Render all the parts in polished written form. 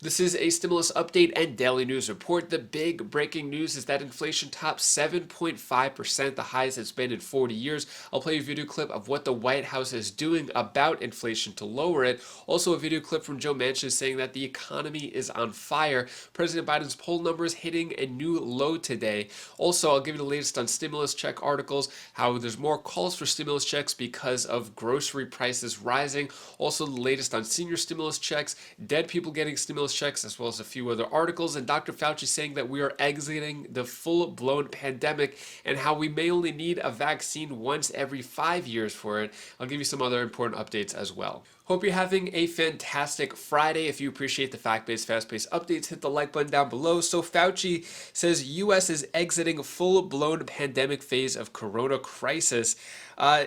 This is a stimulus update and daily news report. The big breaking news is that inflation topped 7.5%, the highest it's been in 40 years. I'll play a video clip of what the White House is doing about inflation to lower it. Also, a video clip from Joe Manchin saying that the economy is on fire. President Biden's poll numbers hitting a new low today. Also, I'll give you the latest on stimulus check articles, how there's more calls for stimulus checks because of grocery prices rising. Also, the latest on senior stimulus checks, dead people getting stimulus checks, as well as a few other articles, and Dr. Fauci saying that we are exiting the full-blown pandemic and how we may only need a vaccine once every 5 years for it. I'll give you some other important updates as well. Hope you're having a fantastic Friday. If you appreciate the fact-based, fast-paced updates, hit the like button down below. So Fauci says U.S. is exiting full-blown pandemic phase of corona crisis.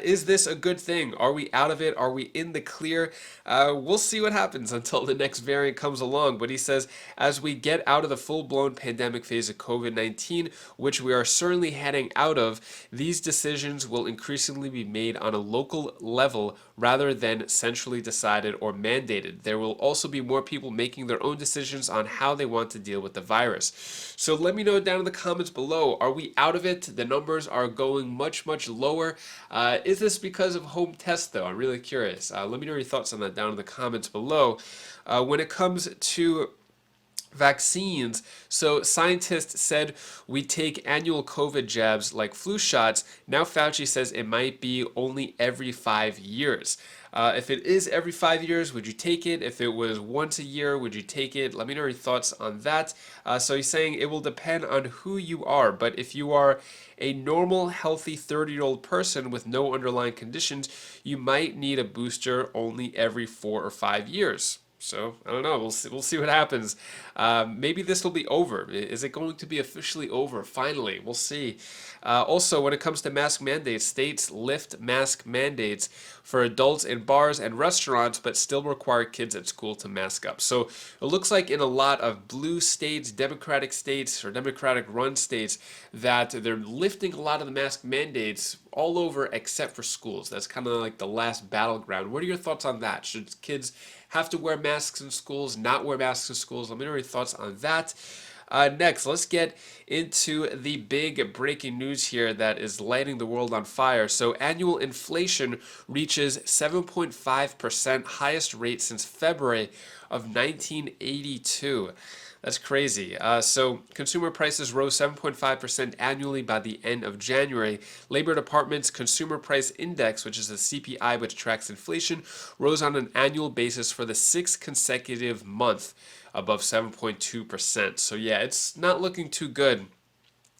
Is this a good thing? Are we out of it? Are we in the clear? We'll see what happens until the next variant comes along. But he says as we get out of the full-blown pandemic phase of COVID-19, which we are certainly heading out of, these decisions will increasingly be made on a local level rather than centrally decided or mandated. There will also be more people making their own decisions on how they want to deal with the virus. So let me know down in the comments below, are we out of it? The numbers are going much, much lower. Is this because of home tests though? I'm really curious. Let me know your thoughts on that down in the comments below. When it comes to vaccines, so scientists said we take annual COVID jabs like flu shots. Now Fauci says it might be only every 5 years. If it is every 5 years, would you take it? If it was once a year, would you take it? Let me know your thoughts on that. So he's saying it will depend on who you are, but if you are a normal, healthy 30-year-old person with no underlying conditions, you might need a booster only every 4 or 5 years. So, I don't know. We'll see what happens. Maybe this will be over. Is it going to be officially over? Finally, we'll see. Also, when it comes to mask mandates, states lift mask mandates for adults in bars and restaurants, but still require kids at school to mask up. So, it looks like in a lot of blue states, Democratic states, or Democratic-run states, that they're lifting a lot of the mask mandates all over except for schools. That's kind of like the last battleground. What are your thoughts on that? Should kids have to wear masks in schools, not wear masks in schools? Let me know your thoughts on that. Next, let's get into the big breaking news here that is lighting the world on fire. So annual inflation reaches 7.5%, highest rate since February of 1982. That's crazy. So consumer prices rose 7.5% annually by the end of January. Labor Department's Consumer Price Index, which is a CPI which tracks inflation, rose on an annual basis for the sixth consecutive month above 7.2%. So yeah, it's not looking too good.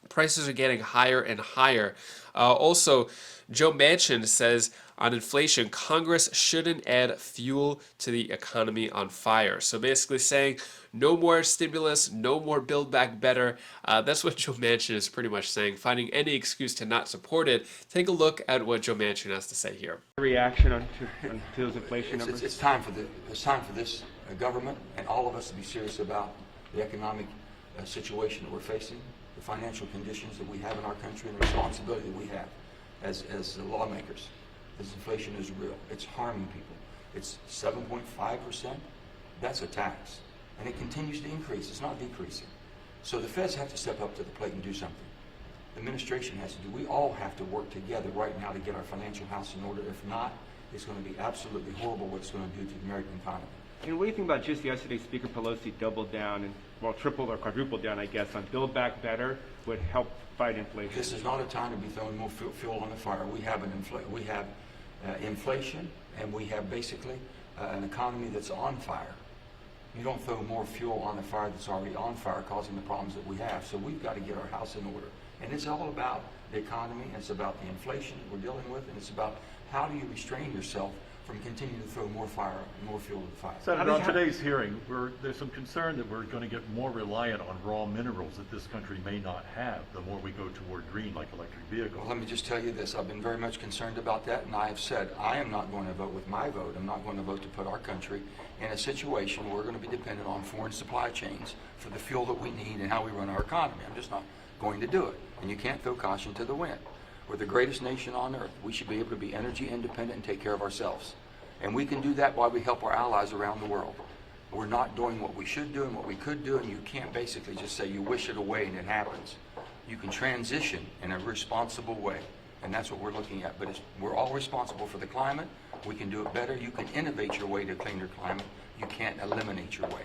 Prices are getting higher and higher. Also, Joe Manchin says on inflation, Congress shouldn't add fuel to the economy on fire. So basically saying no more stimulus, no more Build Back Better. That's what Joe Manchin is pretty much saying, finding any excuse to not support it. Take a look at what Joe Manchin has to say here. Reaction on to those inflation numbers? It's time for this government and all of us to be serious about the economic situation that we're facing, the financial conditions that we have in our country, and the responsibility that we have as lawmakers. This inflation is real. It's harming people. It's 7.5%. That's a tax. And it continues to increase. It's not decreasing. So the feds have to step up to the plate and do something. The administration has to do. We all have to work together right now to get our financial house in order. If not, it's going to be absolutely horrible what it's going to do to the American economy. And what do you think about just yesterday, Speaker Pelosi doubled down and, well, tripled or quadrupled down, I guess, on Build Back Better would help fight inflation? This is not a time to be throwing more fuel on the fire. We have inflation, and we have basically an economy that's on fire. You don't throw more fuel on the fire that's already on fire, causing the problems that we have. So we've got to get our house in order. And it's all about the economy, and it's about the inflation that we're dealing with, and it's about how do you restrain yourself from continuing to throw more fuel to the fire. Senator, on today's hearing, there's some concern that we're going to get more reliant on raw minerals that this country may not have the more we go toward green, like electric vehicles. Well, let me just tell you this. I've been very much concerned about that, and I have said I am not going to vote with my vote. I'm not going to vote to put our country in a situation where we're going to be dependent on foreign supply chains for the fuel that we need and how we run our economy. I'm just not going to do it. And you can't throw caution to the wind. We're the greatest nation on earth. We should be able to be energy independent and take care of ourselves. And we can do that while we help our allies around the world. we're not doing what we should do and what we could do, and you can't basically just say you wish it away and it happens. You can transition in a responsible way, and that's what we're looking at. But we're all responsible for the climate. We can do it better. You can innovate your way to a cleaner climate. You can't eliminate your way.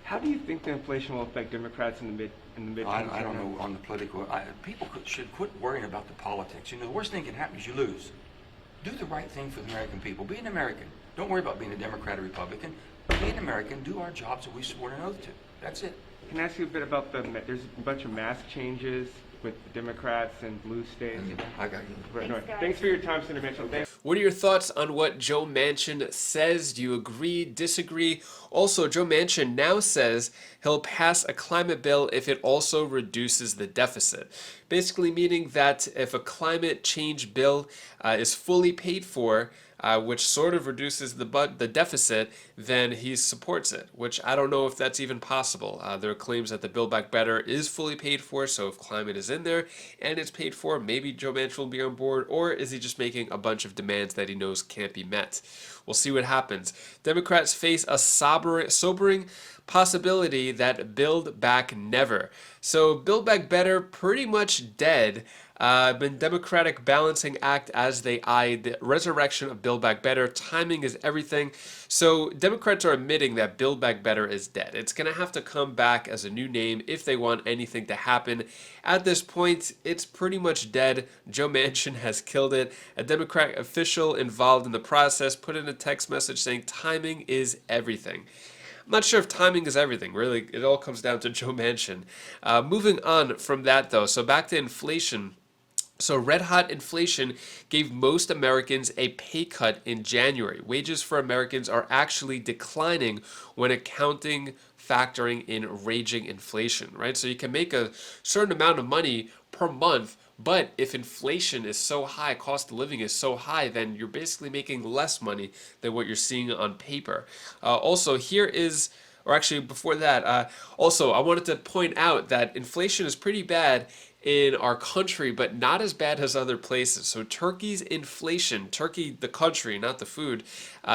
How do you think the inflation will affect Democrats in the midterms? I don't know on the political. People should quit worrying about the politics. You know, the worst thing that can happen is you lose. Do the right thing for the American people. Be an American. Don't worry about being a Democrat or Republican. Be an American. Do our jobs that we swore an oath to. That's it. Can I ask you a bit about there's a bunch of mask changes with the Democrats and blue states? I got you. Thanks for your time, Senator Mitchell. Thanks. What are your thoughts on what Joe Manchin says? Do you agree, disagree? Also, Joe Manchin now says he'll pass a climate bill if it also reduces the deficit. Basically meaning that if a climate change bill is fully paid for, which sort of reduces the deficit, then he supports it, which I don't know if that's even possible. There are claims that the Build Back Better is fully paid for, so if climate is in there and it's paid for, maybe Joe Manchin will be on board, or is he just making a bunch of demands that he knows can't be met? We'll see what happens. Democrats face a sobering possibility that Build Back Never. So Build Back Better pretty much dead. Been Democratic balancing act as they eye the resurrection of Build Back Better. Timing is everything. So Democrats are admitting that Build Back Better is dead. It's going to have to come back as a new name if they want anything to happen. At this point, it's pretty much dead. Joe Manchin has killed it. A Democratic official involved in the process put in a text message saying timing is everything. I'm not sure if timing is everything. Really, it all comes down to Joe Manchin. Moving on from that, though, so back to inflation. So red-hot inflation gave most Americans a pay cut in January. Wages for Americans are actually declining when factoring in raging inflation, right? So you can make a certain amount of money per month, but if inflation is so high, cost of living is so high, then you're basically making less money than what you're seeing on paper. Also, here is, or actually before that, also I wanted to point out that inflation is pretty bad in our country, but not as bad as other places. So Turkey's inflation, Turkey the country, not the food,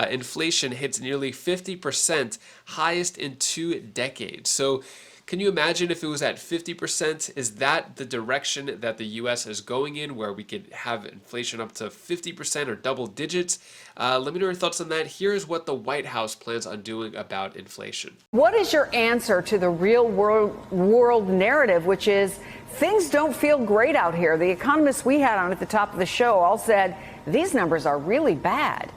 inflation hits nearly 50%, highest in 2 decades. So can you imagine if it was at 50%? Is that the direction that the U.S. is going in, where we could have inflation up to 50% or double digits? Let me know your thoughts on that. Here's what the White House plans on doing about inflation. What is your answer to the real world narrative, which is things don't feel great out here? The economists we had on at the top of the show all said these numbers are really bad.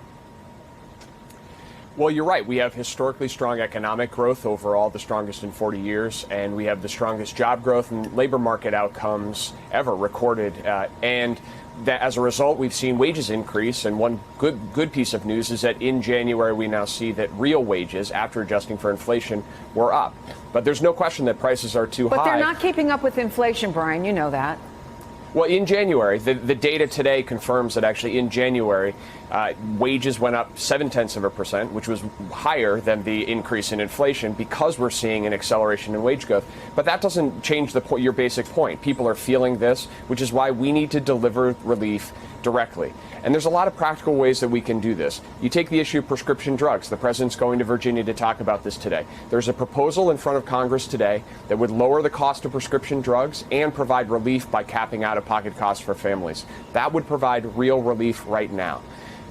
Well, you're right. We have historically strong economic growth overall, the strongest in 40 years, and we have the strongest job growth and labor market outcomes ever recorded. And that as a result, we've seen wages increase. And one good piece of news is that in January, we now see that real wages, after adjusting for inflation, were up. But there's no question that prices are too high. But they're not keeping up with inflation, Brian. You know that. Well, in January, the data today confirms that actually in January, wages went up 0.7%, which was higher than the increase in inflation because we're seeing an acceleration in wage growth. But that doesn't change your basic point. People are feeling this, which is why we need to deliver relief directly. And there's a lot of practical ways that we can do this. You take the issue of prescription drugs. The president's going to Virginia to talk about this today. There's a proposal in front of Congress today that would lower the cost of prescription drugs and provide relief by capping out-of-pocket costs for families. That would provide real relief right now.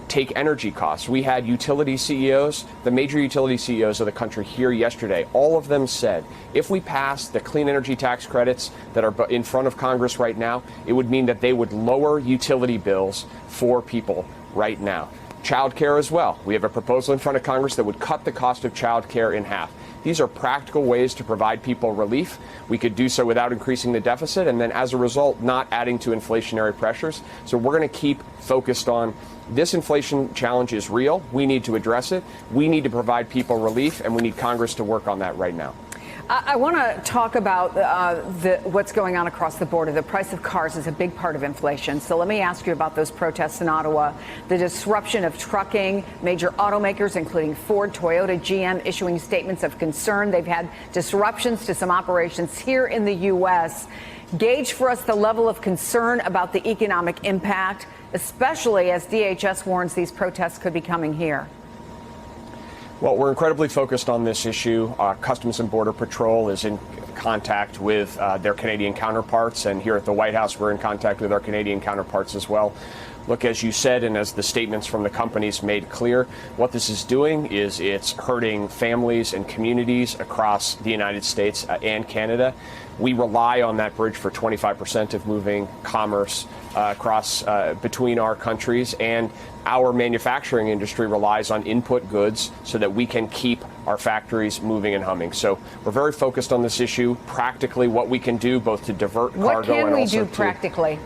Take energy costs. We had utility CEOs, the major utility CEOs of the country here yesterday. All of them said, if we pass the clean energy tax credits that are in front of Congress right now, it would mean that they would lower utility bills for people right now. Child care as well. We have a proposal in front of Congress that would cut the cost of child care in half. These are practical ways to provide people relief. We could do so without increasing the deficit and then as a result not adding to inflationary pressures. So we're going to keep focused on this inflation challenge is real. We need to address it. We need to provide people relief, and we need Congress to work on that right now. I want to talk about what's going on across the border. The price of cars is a big part of inflation. So let me ask you about those protests in Ottawa, the disruption of trucking, major automakers, including Ford, Toyota, GM, issuing statements of concern. They've had disruptions to some operations here in the U.S. Gauge for us the level of concern about the economic impact, especially as DHS warns these protests could be coming here. Well, we're incredibly focused on this issue. Customs and Border Patrol is in contact with their Canadian counterparts, and here at the White House, we're in contact with our Canadian counterparts as well. Look, as you said, and as the statements from the companies made clear, what this is doing is it's hurting families and communities across the United States and Canada. We rely on that bridge for 25% of moving commerce across between our countries, and our manufacturing industry relies on input goods so that we can keep our factories moving and humming. So we're very focused on this issue. Practically, what we can do both to divert cargo and also What can we do practically?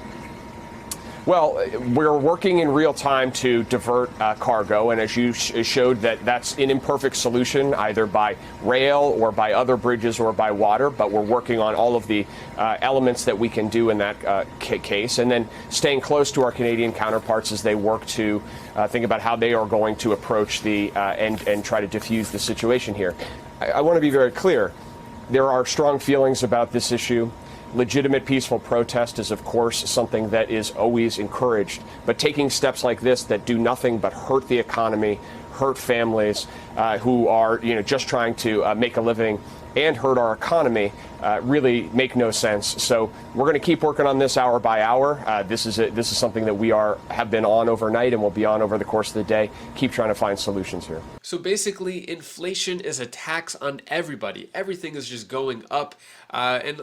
Well, we're working in real time to divert cargo, and as you showed, that's an imperfect solution, either by rail or by other bridges or by water, but we're working on all of the elements that we can do in that case, and then staying close to our Canadian counterparts as they work to think about how they are going to approach the and try to diffuse the situation here. I want to be very clear. There are strong feelings about this issue. Legitimate peaceful protest is, of course, something that is always encouraged. But taking steps like this that do nothing but hurt the economy, hurt families who are, just trying to make a living, and hurt our economy really make no sense. So we're going to keep working on this hour by hour. This is something that we have been on overnight and will be on over the course of the day. Keep trying to find solutions here. So basically, inflation is a tax on everybody. Everything is just going up. And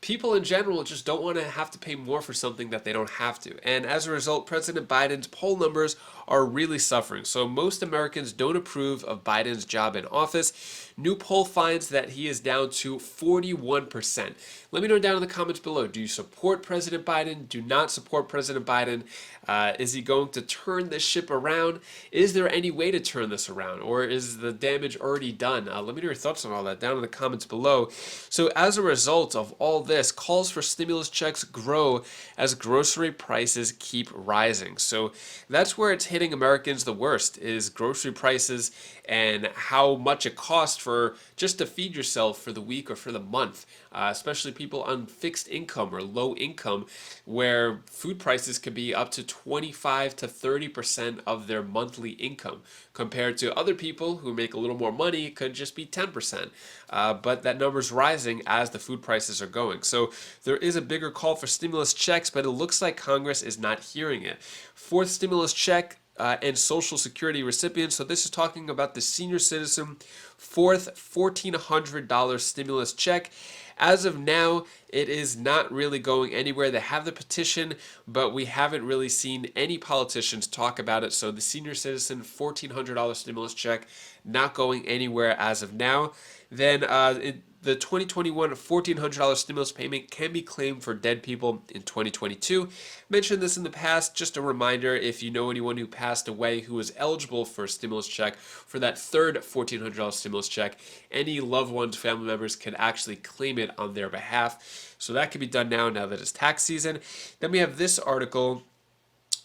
people in general just don't want to have to pay more for something that they don't have to. And as a result, President Biden's poll numbers are really suffering. So most Americans don't approve of Biden's job in office. New poll finds that he is down to 41%. Let me know down in the comments below. Do you support President Biden? Do not support President Biden? Is he going to turn this ship around? Is there any way to turn this around? Or is the damage already done? Let me know your thoughts on all that down in the comments below. So as a result of all this, calls for stimulus checks grow as grocery prices keep rising. So that's where it's hitting Americans the worst, is grocery prices and how much it costs for just to feed yourself for the week or for the month, especially people on fixed income or low income, where food prices could be up to 25 to 30% of their monthly income, compared to other people who make a little more money, it could just be 10%. But that number's rising as the food prices are going. So there is a bigger call for stimulus checks, but it looks like Congress is not hearing it. Fourth stimulus check and Social Security recipients. So this is talking about the senior citizen fourth $1,400 stimulus check. As of now, it is not really going anywhere. They have the petition, but we haven't really seen any politicians talk about it. So the senior citizen $1,400 stimulus check not going anywhere as of now. Then the 2021 $1,400 stimulus payment can be claimed for dead people in 2022. Mentioned this in the past. Just a reminder, if you know anyone who passed away who was eligible for a stimulus check, for that third $1,400 stimulus check, any loved ones, family members can actually claim it on their behalf. So that can be done now that it's tax season. Then we have this article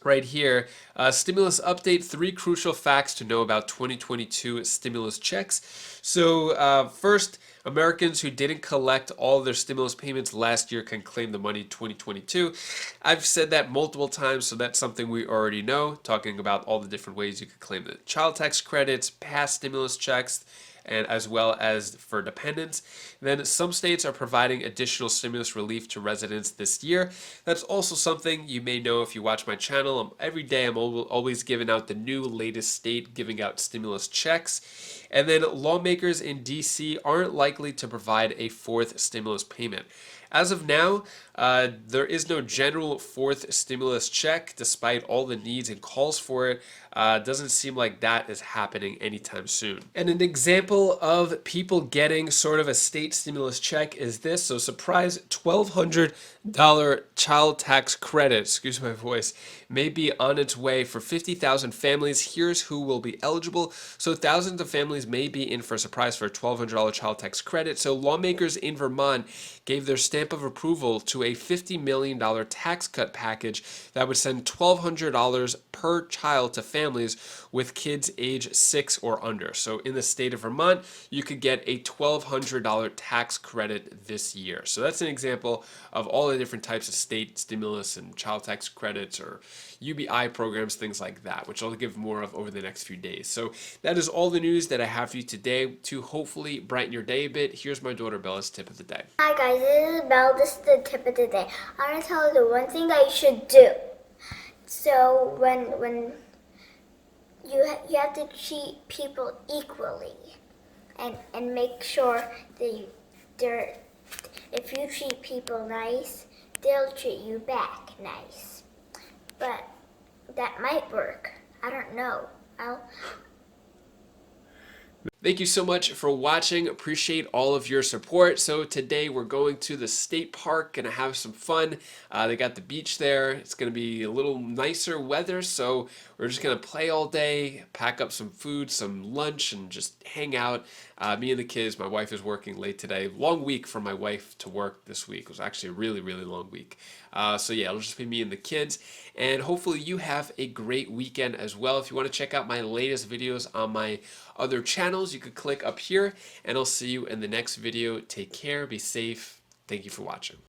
right here, stimulus update, 3 crucial facts to know about 2022 stimulus checks. So first, Americans who didn't collect all their stimulus payments last year can claim the money 2022. I've said that multiple times, so that's something we already know, talking about all the different ways you could claim the child tax credits, past stimulus checks, and as well as for dependents. Then some states are providing additional stimulus relief to residents this year. That's also something you may know if you watch my channel. Every day I'm always giving out the new latest state giving out stimulus checks. And then lawmakers in DC aren't likely to provide a fourth stimulus payment. As of now, there is no general fourth stimulus check, despite all the needs and calls for it. Doesn't seem like that is happening anytime soon. And an example of people getting sort of a state stimulus check is this. So surprise $1,200 child tax credit, excuse my voice, may be on its way for 50,000 families. Here's who will be eligible. So thousands of families may be in for a surprise for a $1,200 child tax credit. So lawmakers in Vermont gave their stamp of approval to a $50 million tax cut package that would send $1,200 per child to families with kids age 6 or under. So in the state of Vermont, you could get a $1,200 tax credit this year. So that's an example of all the different types of state stimulus and child tax credits or UBI programs, things like that, which I'll give more of over the next few days. So that is all the news that I have for you today to hopefully brighten your day a bit. Here's my daughter Bella's tip of the day. Hi guys, this is Belle. This is the tip of the day. I want to tell you the one thing that you should do. So when you have to treat people equally, and make sure that if you treat people nice, they'll treat you back nice. But that might work. I don't know. Thank you so much for watching. Appreciate all of your support. So today we're going to the state park, gonna have some fun. They got the beach there. It's gonna be a little nicer weather, so we're just gonna play all day, pack up some food, some lunch, and just hang out. Me and the kids, my wife is working late today. Long week for my wife to work this week. It was actually a really, really long week. So yeah, it'll just be me and the kids. And hopefully you have a great weekend as well. If you want to check out my latest videos on my other channels, you could click up here, and I'll see you in the next video. Take care, be safe. Thank you for watching.